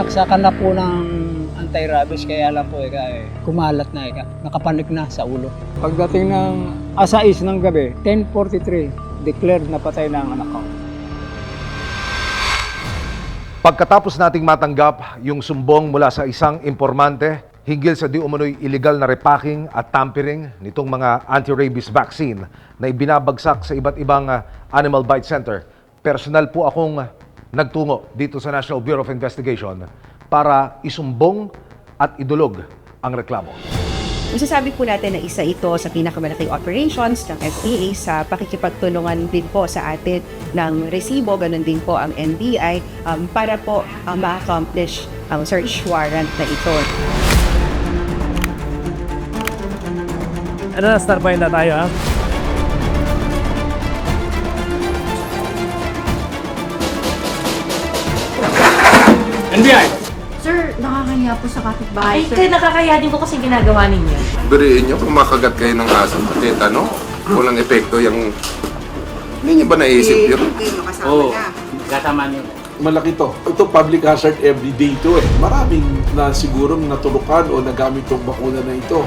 Nasaksakan na po ng anti-rabies kaya lang po kumalat na nakapanik na sa ulo. Pagdating ng asais ng gabi, 10:43, declared na patay na ang anak ko. Pagkatapos nating matanggap yung sumbong mula sa isang impormante hinggil sa di umano'y illegal na repacking at tampering nitong mga anti-rabies vaccine na ibinabagsak sa iba't ibang animal bite center, personal po akong nagtungo dito sa National Bureau of Investigation para isumbong at idulog ang reklamo. Masasabi po natin na isa ito sa pinakamalaking operations ng FDA sa pakikipagtulungan din po sa atin ng resibo, ganun din po ang NBI para po ma-accomplish ang search warrant na ito. Ano na, start by na tayo ha? NBI! Sir, nakakaya po sa kapitbahay. Ay, kaya nakakaya din po kasi ginagawa ninyo. Biriin nyo, kung makagat kayo ng aso, bakit walang epekto yung... Hindi nyo ba naisip yun? Oo, kasama niyo. Malaki to. Ito public hazard everyday to eh. Maraming na siguro natulukan o nagamit tong bakuna na ito.